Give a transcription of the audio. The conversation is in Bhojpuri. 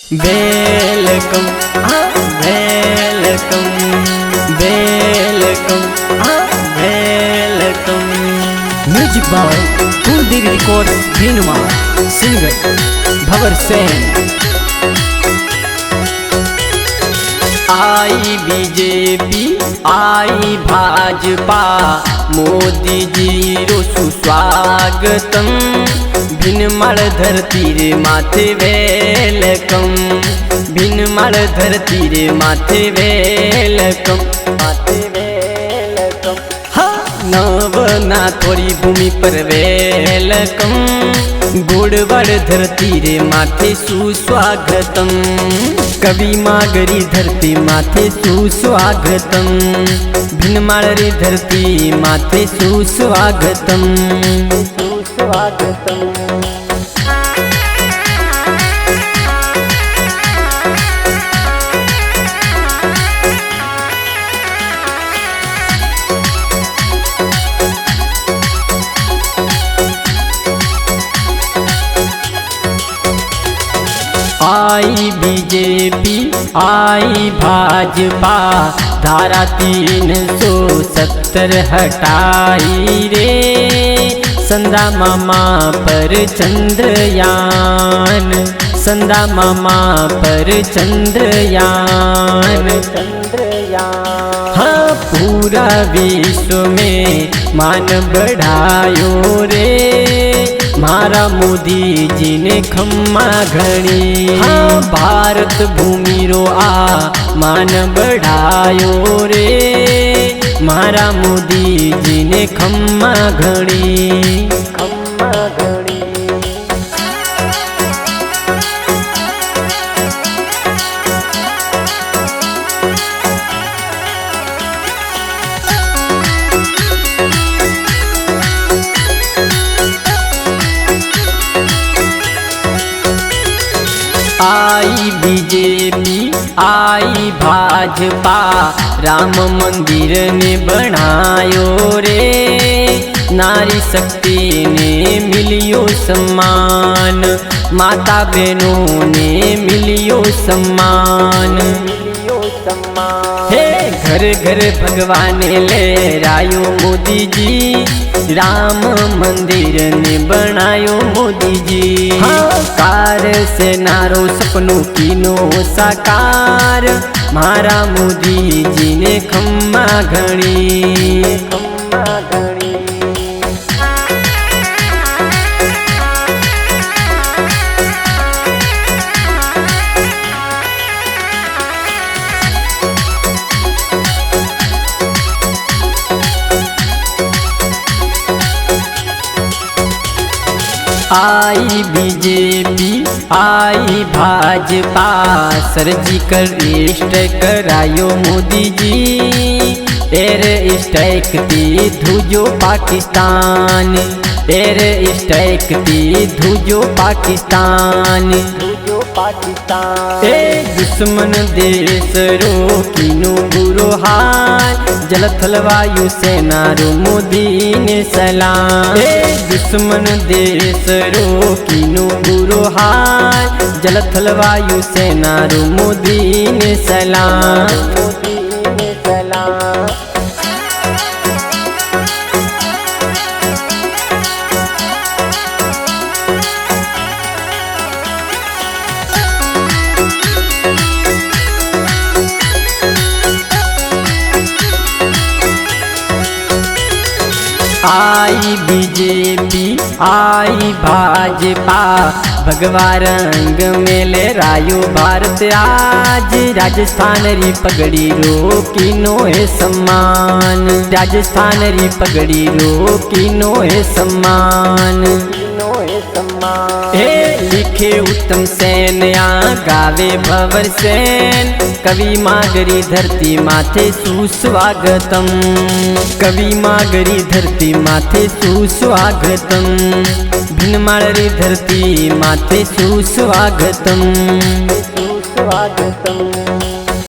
Welcome welcome welcome welcome. Music by Kuldeep record भिनवा, सिंगर भवर सेन। आई बीजेपी आई भाजपा, मोदी जी रो सुस्वागतम। भिनमाळ धरती रे माथे वेलकम, भिनमाळ धरती रे माथे वेलकम, माथे वेलकम। हाँ नवना थोड़ी भूमि पर वेलकम, गोड़वाड़ धरती रे माथे सुस्वागतम। कवि मागरी धरती माथे सुस्वागतम, भिनमाळ रे धरती माथे सुस्वागतम, सुस्वागतम। आई बीजेपी आई भाजपा, धारा 370 हटाई रे। संदा मामा पर चंद्रयान, संदा मामा पर चंद्रयान, चंद्रयान। हाँ पूरा विश्व में मान बढ़ायो रे, मारा मोदी जी ने खम्मा घणी। हाँ भारत भूमि रो आ मान बढ़ायो रे, मारा मोदी जी ने खम्मा घणी, खम्मा घणी। आई बीजेपी आई भाजपा, राम मंदिर ने बनायो रे। नारी शक्ति ने मिलियो सम्मान, माता बहनों ने मिलियो सम्मान, मिलियो सम्मान। हे घर घर भगवान ले रायो मोदी जी, राम मंदिर ने बनायो मोदी जी। हाँ कार से नारो सपनों की नो साकार, मारा मोदी जी ने खम्मा घणी, खम्मा घणी। आई बीजेपी आई भाजपा, सर्जिकल स्ट्राइक करायो मोदी जी। एयर स्ट्राइक ती धुजो पाकिस्तान, एयर स्ट्राइक ती धुजो पाकिस्तान, धुजो पाकिस्तान। ए दुश्मन देश रो किनो बुरो हाल, जल थल वायु सेना रो मोदी ने सलाम। ए दुश्मन देश रो किनो बुरो हाल, जल थल वायु सेना रो मोदी ने सलाम, मोदी ने सलाम। आई बीजेपी आई भाजपा, भगवा रंग में ले रायो भारत आज। राजस्थान री पगड़ी रो किनो है सम्मान, राजस्थान री पगड़ी रो किनो है सम्मान, किनो है सम्मान। हे लिखे उत्तम सेन या गावे भवर सेन, कवि मागरी धरती माथे सुस्वागतम, कवि मागरी धरती माथे सुस्वागतम, भिनमाळ री धरती माथे सुस्वागतम, सुस्वागतम।